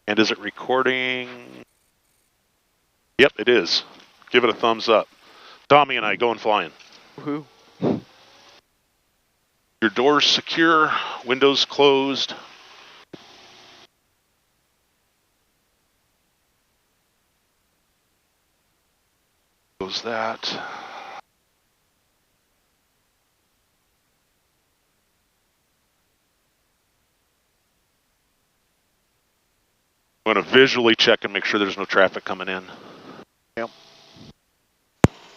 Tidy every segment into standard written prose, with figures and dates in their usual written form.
And is it recording? Yep, it is. Give it a thumbs up. Tommy and I going flying. Woohoo. Your doors secure, windows closed. Close that. I'm going to visually check and make sure there's no traffic coming in. Yep.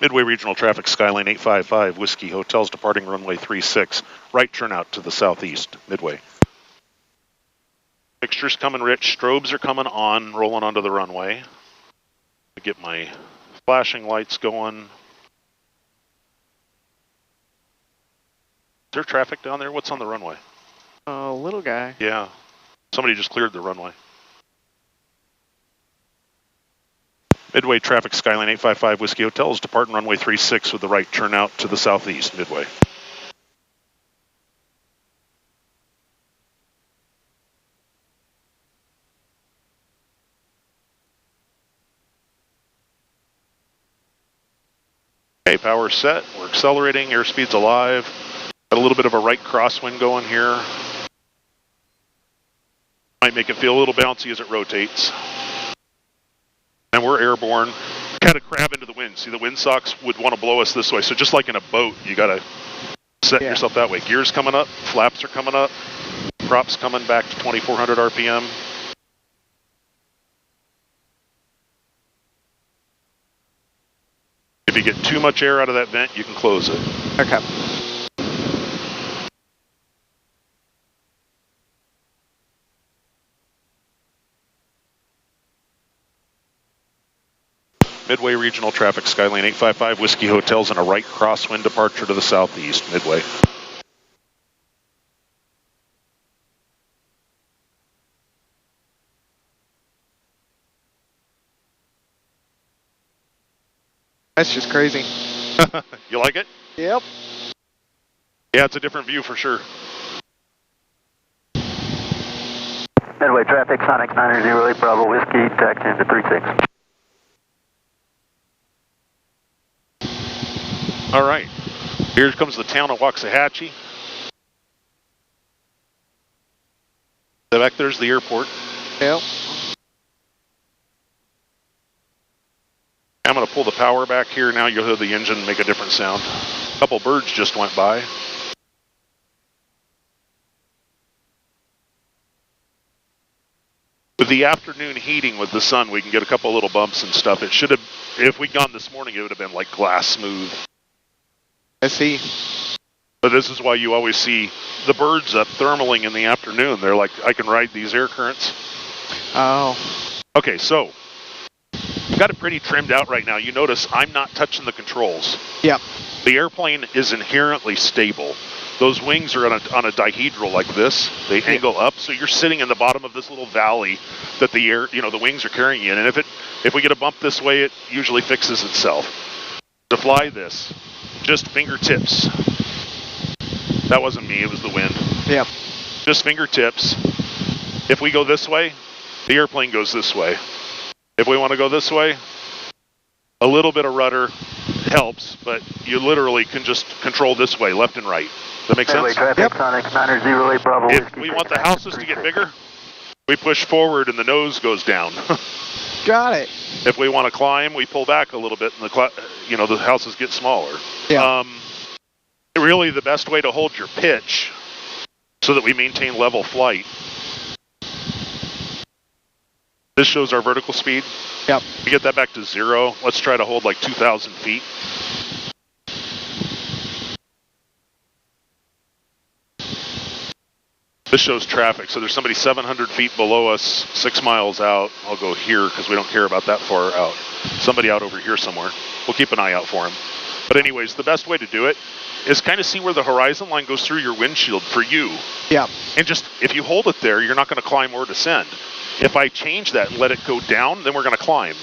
Midway Regional Traffic, Skyline 855, Whiskey Hotels departing runway 36, right turnout to the southeast, Midway. Fixtures coming rich, strobes are coming on, rolling onto the runway. Get my flashing lights going. Is there traffic down there? What's on the runway? Little guy. Yeah, somebody just cleared the runway. Midway Traffic, Skyline 855, Whiskey Hotels, departing runway 36 with the right turnout to the southeast, Midway. Okay, power set, we're accelerating, airspeed's alive. Got a little bit of a right crosswind going here. Might make it feel a little bouncy as it rotates. And we're airborne, kind of crab into the wind. See, the windsocks would want to blow us this way. So just like in a boat, you got to set yourself that way. Gears coming up, flaps are coming up, props coming back to 2400 RPM. If you get too much air out of that vent, you can close it. Okay. Midway Regional Traffic, Skyline 855, Whiskey Hotels, and a right crosswind departure to the southeast, Midway. That's just crazy. You like it? Yep. Yeah, it's a different view for sure. Midway Traffic, Sonic 908 Bravo Whiskey, taxi into 36. All right, here comes the town of Waxahachie. Back there's the airport. Yep. I'm going to pull the power back here. Now you'll hear the engine make a different sound. A couple birds just went by. With the afternoon heating with the sun, we can get a couple little bumps and stuff. It should have, if we'd gone this morning, it would have been like glass smooth. I see. But this is why you always see the birds up thermaling in the afternoon. They're like, I can ride these air currents. Oh. Okay, so got it pretty trimmed out right now. You notice I'm not touching the controls. Yep. The airplane is inherently stable. Those wings are on a dihedral like this. They angle up, so you're sitting in the bottom of this little valley that the air, the wings are carrying you in. And if we get a bump this way, it usually fixes itself. To fly this, just fingertips. That wasn't me, it was the wind. Yep. Just fingertips. If we go this way, the airplane goes this way. If we want to go this way, a little bit of rudder helps, but you literally can just control this way, left and right. Does that make sense? Traffic, Sonic 908 Bravo If Whiskey, we want the houses to get bigger, we push forward and the nose goes down. Got it. If we want to climb, we pull back a little bit and the houses get smaller. Yeah. Really the best way to hold your pitch so that we maintain level flight. This shows our vertical speed. Yep. We get that back to 0. Let's try to hold like 2,000 feet. This shows traffic. So there's somebody 700 feet below us, 6 miles out. I'll go here because we don't care about that far out. Somebody out over here somewhere. We'll keep an eye out for him. But anyways, the best way to do it is kind of see where the horizon line goes through your windshield for you. Yeah. And just, if you hold it there, you're not going to climb or descend. If I change that and let it go down, then we're going to climb.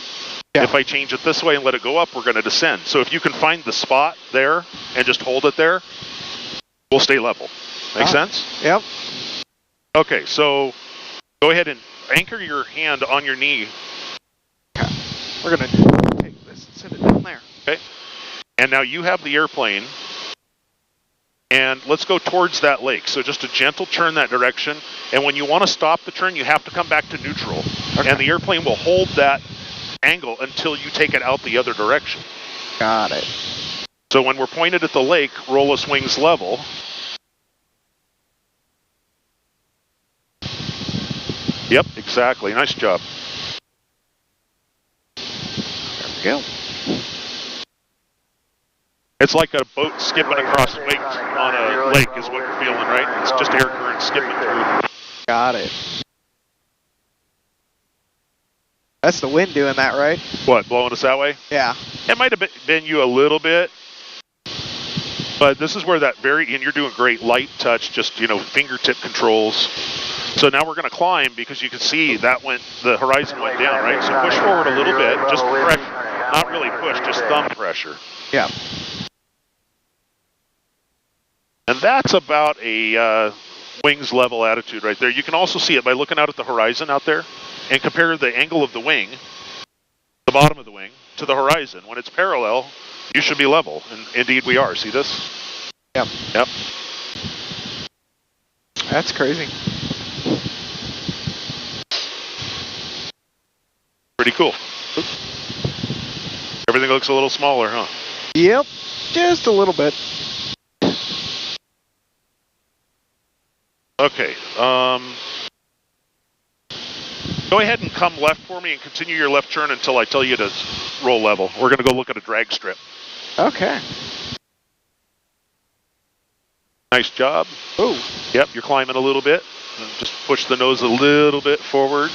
Yeah. If I change it this way and let it go up, we're going to descend. So if you can find the spot there and just hold it there, we'll stay level. Make sense? Yep. Okay, so Go ahead and anchor your hand on your knee. Okay. We're going to take this and set it down there. Okay. And now you have the airplane. And let's go towards that lake. So just a gentle turn that direction. And when you want to stop the turn, you have to come back to neutral. Okay. And the airplane will hold that angle until you take it out the other direction. Got it. So when we're pointed at the lake, roll us wings level. Yep, exactly. Nice job. There we go. It's like a boat skipping across waves on a lake is what you're feeling, right? It's just air current skipping through. Got it. That's the wind doing that, right? What, blowing us that way? Yeah. It might have been you a little bit, but this is where that and you're doing great, light touch, just, fingertip controls. So now we're going to climb because you can see the horizon went down, right? So push forward a little bit, just pressure, not really push, just thumb pressure. Yeah. And that's about a wings level attitude right there. You can also see it by looking out at the horizon out there and compare the angle of the wing, the bottom of the wing, to the horizon. When it's parallel, you should be level. And indeed we are. See this? Yep. Yep. That's crazy. Pretty cool. Everything looks a little smaller, huh? Yep. Just a little bit. Okay. Go ahead and come left for me and continue your left turn until I tell you to roll level. We're going to go look at a drag strip. Okay. Nice job. Oh. Yep, you're climbing a little bit. Just push the nose a little bit forward.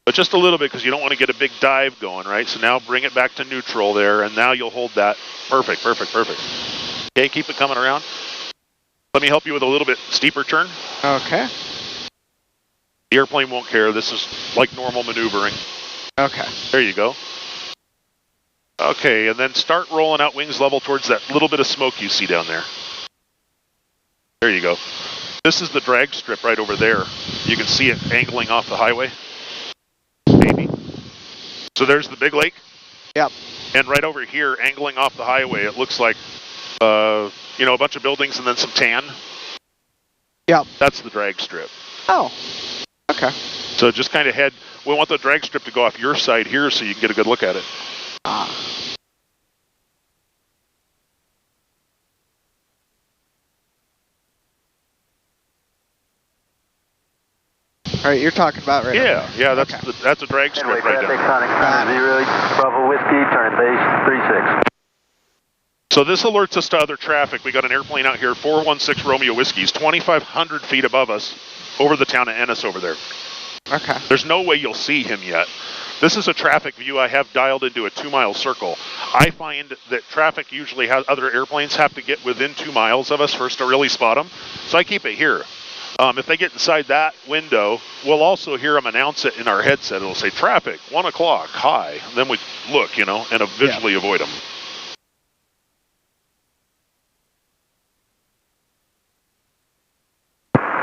But just a little bit because you don't want to get a big dive going, right? So now bring it back to neutral there, and now you'll hold that. Perfect, perfect, perfect. Okay, keep it coming around. Let me help you with a little bit steeper turn. Okay. The airplane won't care. This is like normal maneuvering. Okay. There you go. Okay, and then start rolling out wings level towards that little bit of smoke you see down there. There you go. This is the drag strip right over there. You can see it angling off the highway. Maybe. So there's the big lake. Yep. And right over here, angling off the highway, it looks like, a bunch of buildings and then some tan. Yep. That's the drag strip. Oh. Okay. So just kind of we want the drag strip to go off your side here so you can get a good look at it. Ah. All right, you're talking about right Yeah, now. yeah, that's Okay. that's a drag strip right there. Sonic 0, Bravo Whiskey, turn base 36. So this alerts us to other traffic. We got an airplane out here, 416 Romeo Whiskey's, 2,500 feet above us, over the town of Ennis over there. Okay. There's no way you'll see him yet. This is a traffic view I have dialed into a 2-mile circle. I find that traffic usually has other airplanes have to get within 2 miles of us first to really spot them. So I keep it here. If they get inside that window, we'll also hear them announce it in our headset. It'll say traffic, 1 o'clock, high. And then we look, and visually avoid them.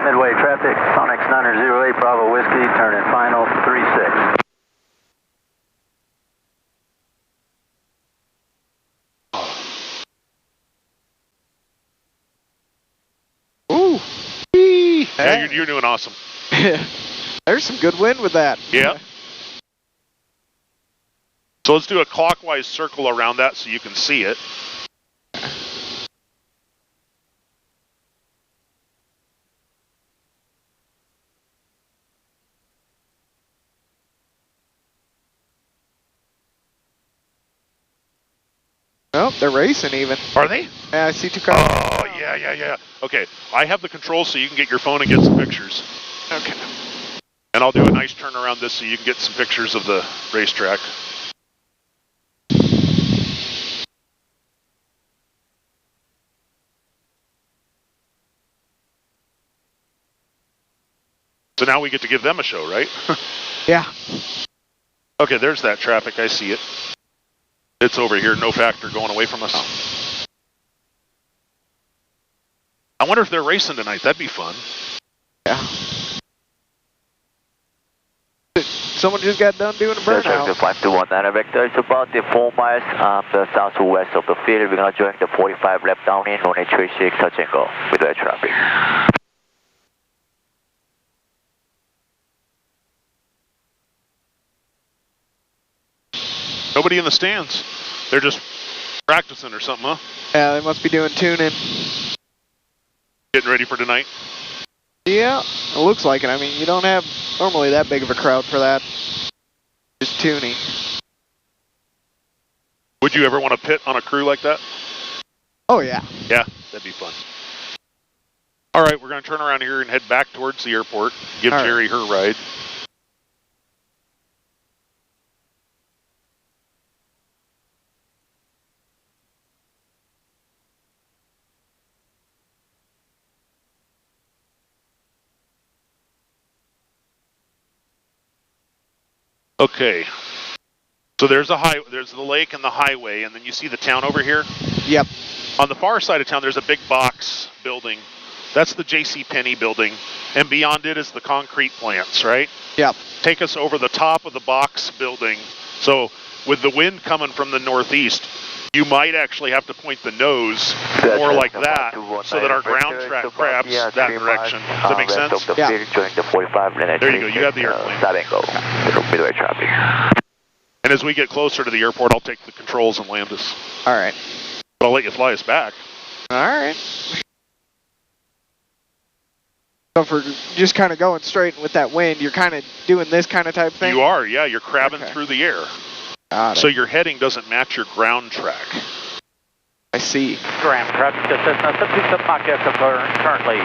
Midway traffic, Sonic 908, Bravo Whiskey, turn in final 36. Ooh. Yeah, you're doing awesome. There's some good wind with that. Yeah. So let's do a clockwise circle around that so you can see it. Oh, they're racing even. Are they? Yeah, I see 2 cars. Oh, yeah. Okay, I have the controls so you can get your phone and get some pictures. Okay. And I'll do a nice turn around this so you can get some pictures of the racetrack. So now we get to give them a show, right? Yeah. Okay, there's that traffic. I see it. It's over here, no factor going away from us. I wonder if they're racing tonight. That'd be fun. Yeah. someone just got done doing a burnout. 5219 vector, it's about the 4 miles the southwest of the field. We're going to join the 45 left down in runway 36, touch and go with air traffic. Nobody in the stands. They're just practicing or something, huh? Yeah, they must be doing tuning. Getting ready for tonight. Yeah, it looks like it. I mean, you don't have normally that big of a crowd for that. Just tuning. Would you ever want to pit on a crew like that? Oh, yeah. Yeah, that'd be fun. All right, we're going to turn around here and head back towards the airport. Give All right. Jerry her ride. Okay. So there's there's the lake and the highway, and then you see the town over here? Yep. On the far side of town, there's a big box building. That's the J.C. Penney building, and beyond it is the concrete plants, right? Yep. Take us over the top of the box building. So with the wind coming from the northeast, you might actually have to point the nose more like that, so that our ground track grabs that direction. Does that make sense? Yeah. There you go. You got the airplane. Stop and go. Midway traffic. And as we get closer to the airport, I'll take the controls and land us. All right. But I'll let you fly us back. All right. So if we're just kind of going straight with that wind, you're kind of doing this kind of type thing? You are, yeah. You're crabbing through the air. So your heading doesn't match your ground track. I see. Ground traffic to Cessna 727 Mike Echo currently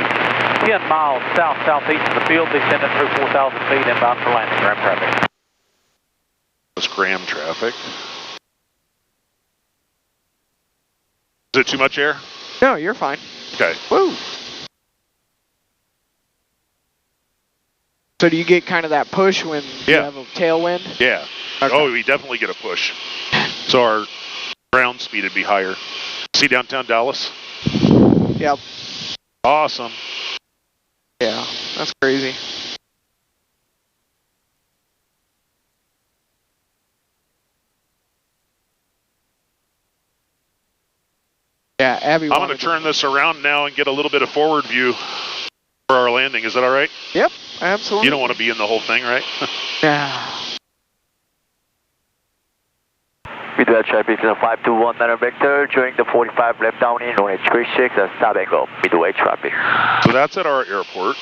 10 miles south-southeast of the field, descending through 4,000 feet inbound for landing. Ground traffic. That's Graham traffic. Is it too much air? No, you're fine. Okay. Woo! So do you get kind of that push when you have a tailwind? Yeah. Okay. Oh, we definitely get a push. So our ground speed would be higher. See downtown Dallas? Yep. Awesome. Yeah, that's crazy. Yeah, Abby. I'm going to turn this around now and get a little bit of forward view for our landing. Is that all right? Yep, absolutely. You don't want to be in the whole thing, right? Yeah. Midway traffic is a 5219 vector, joining the 45 left down in runway 36, stop and go. Midway traffic. So that's at our airport.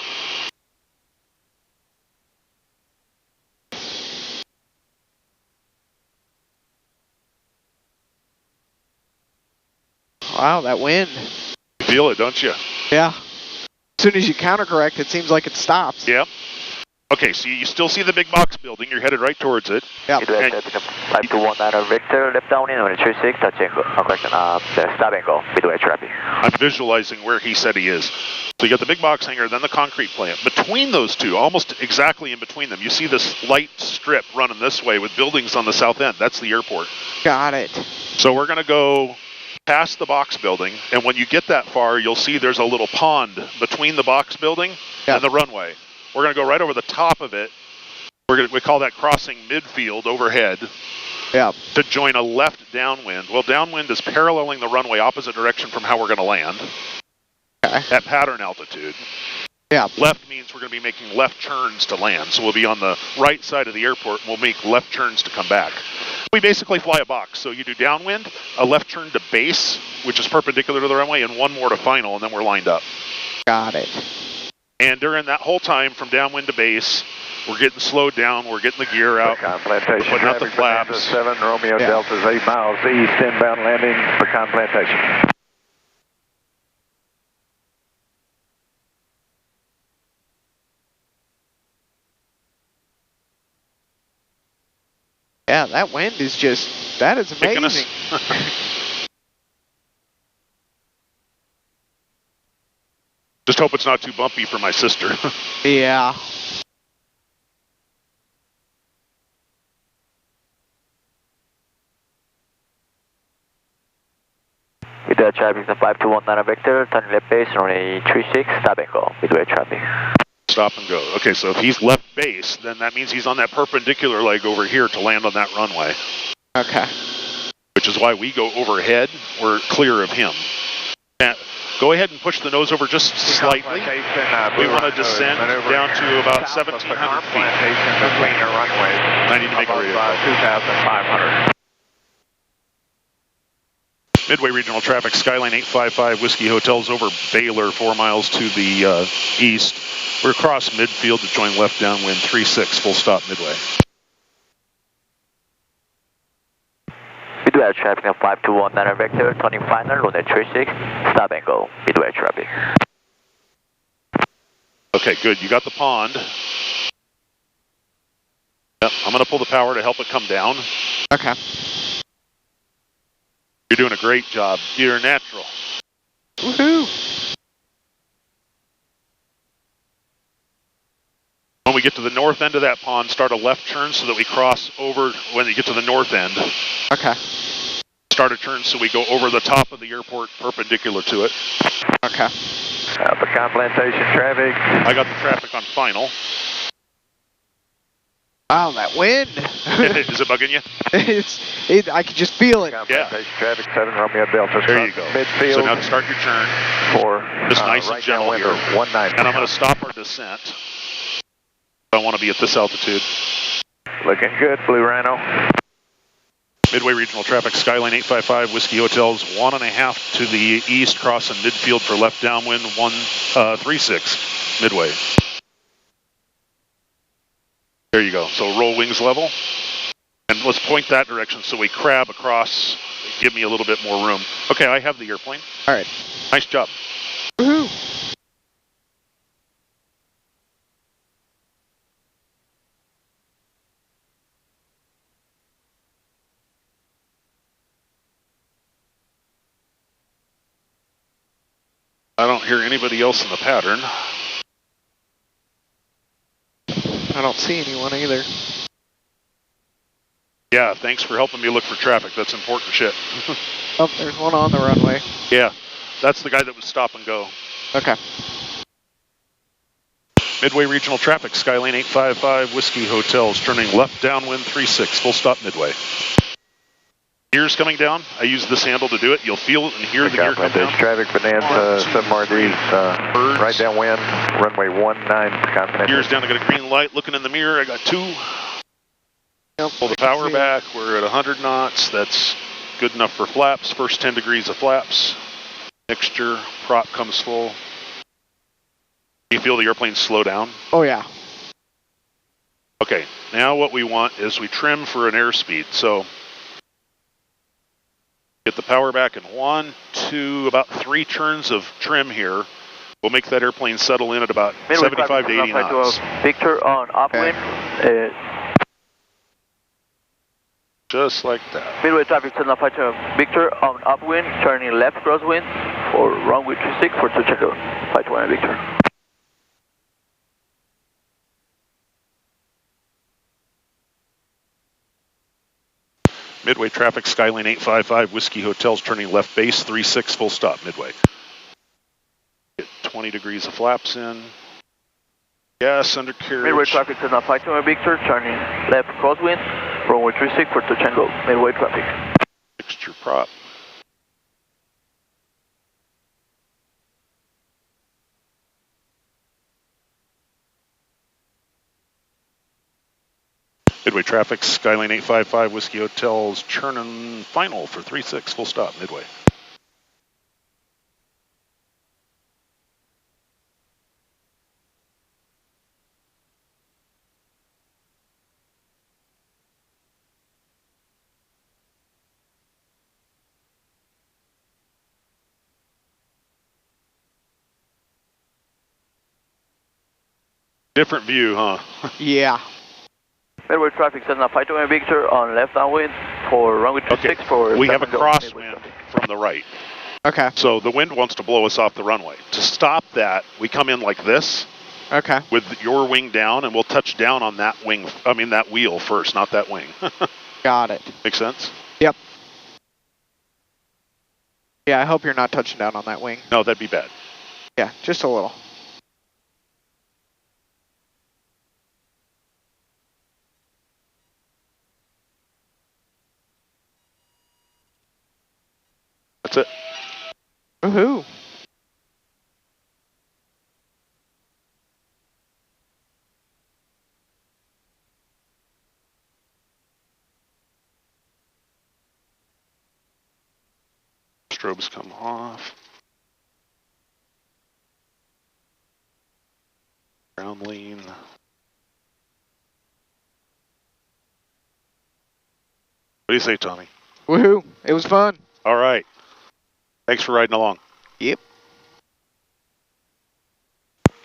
Wow, that wind. You feel it, don't you? Yeah. As soon as you counter correct, it seems like it stops. Yep. Okay, so you still see the big box building. You're headed right towards it. Yep. Midway traffic is a 5219 vector, left down in runway 36, touch and go. Stop and go. Midway traffic. I'm visualizing where he said he is. So you got the big box hangar, then the concrete plant. Between those two, almost exactly in between them, you see this light strip running this way with buildings on the south end. That's the airport. Got it. So we're going to go past the box building, and when you get that far, you'll see there's a little pond between the box building and the runway. We're going to go right over the top of it. We call that crossing midfield overhead. Yeah. To join a left downwind. Well, downwind is paralleling the runway opposite direction from how we're going to land. Okay. At pattern altitude. Yeah. Left means we're going to be making left turns to land. So we'll be on the right side of the airport and we'll make left turns to come back. We basically fly a box. So you do downwind, a left turn to base, which is perpendicular to the runway, and one more to final, and then we're lined up. Got it. And during that whole time, from downwind to base, we're getting slowed down, we're getting the gear out, Plantation, putting out the flaps. 7, Romeo Delta is 8 miles east, inbound landing, Pecan Plantation. Yeah, that wind is just, that is amazing. Just hope it's not too bumpy for my sister. Yeah. Midway traffic is a 5219 vector, turning left base, runway 36, stop and go. Midway traffic. Stop and go. Okay, so if he's left base, then that means he's on that perpendicular leg over here to land on that runway. Okay. Which is why we go overhead. We're clear of him. Now, go ahead and push the nose over just slightly. We want to descend down to about 1,700 feet. Between the runways. I need to make a radio call. 2,500. Midway regional traffic, Skyline 855, Whiskey Hotels over Baylor, 4 miles to the east. We're across midfield to join left downwind 36, full stop Midway. Midway traffic on 5219 vector, turning final, runway 36, stop and go, Midway traffic. Okay, good. You got the pond. Yep, I'm going to pull the power to help it come down. Okay. You're doing a great job. You're natural. Woohoo! When we get to the north end of that pond, start a left turn so that we cross over when you get to the north end. Okay. Start a turn so we go over the top of the airport perpendicular to it. Okay. Pecan Plantation traffic. I got the traffic on final. Wow, that wind! Is it bugging you? I can just feel it. Pecan Yeah. Plantation traffic, 7 Romeo Delta. There you go. Midfield. So now to start your turn. For Just nice and right gentle downwind here. of 19. And I'm going to stop our descent. I want to be at this altitude. Looking good, Blue Rhino. Midway regional traffic, Skyline 855, Whiskey Hotels, 1.5 to the east, crossing midfield for left downwind, 136, Midway. There you go. So roll wings level. And let's point that direction so we crab across, give me a little bit more room. Okay, I have the airplane. All right. Nice job. Woohoo! I don't hear anybody else in the pattern. I don't see anyone either. Yeah, thanks for helping me look for traffic. That's important shit. Oh, there's one on the runway. Yeah, that's the guy that was stop and go. Okay. Midway regional traffic, Skyline 855, Whiskey Hotels, turning left downwind 36, full stop Midway. Gears coming down. I use this handle to do it. You'll feel it and hear the gear come down. Traffic, Bonanza, 7 RDs, right downwind, runway 19, Pecan Plantation. Gears down. I got a green light. Looking in the mirror, I got 2. Yep, Pull the power back. We're at 100 knots. That's good enough for flaps. First 10 degrees of flaps. Mixture. Prop comes full. You feel the airplane slow down? Oh, yeah. Okay, now what we want is we trim for an airspeed. So get the power back in 1, 2, about 3 turns of trim here. We'll make that airplane settle in at about 75 to 80 knots. Victor on upwind. Just like that. Midway traffic, Cessna Fighter Victor on upwind, turning left crosswind for runway 26 for touch and go. Fighter 1 Victor. Midway traffic, Skyline 855, Whiskey Hotels, turning left base, 36, full stop, Midway. Get 20 degrees of flaps in. Gas under carriage. Midway traffic, Cessna Fighter Victor, turning left crosswind, runway 36 for touch and go. Midway traffic. Mixture prop. Midway traffic, Skyline 855, Whiskey Hotels, churning final for 36, full stop, Midway. Different view, huh? Yeah. Midway traffic, Cessna Fighter Victor on left downwind for runway 26 for... We have a crosswind from the right. Okay. So the wind wants to blow us off the runway. To stop that, we come in like this Okay. with your wing down, and we'll touch down on that wing, that wheel first, not that wing. Got it. Make sense? Yep. Yeah, I hope you're not touching down on that wing. No, that'd be bad. Yeah, just a little. That's it. Woohoo. Strobes come off. Ground lean. What do you say, Tommy? Woohoo. It was fun. All right. Thanks for riding along. Yep.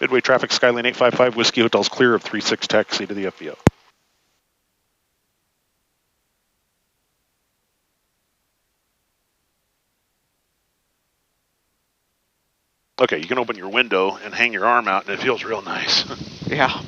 Midway traffic, Skyline 855, Whiskey Hotel's clear of 36 taxi to the FBO. Okay, you can open your window and hang your arm out, and it feels real nice. Yeah.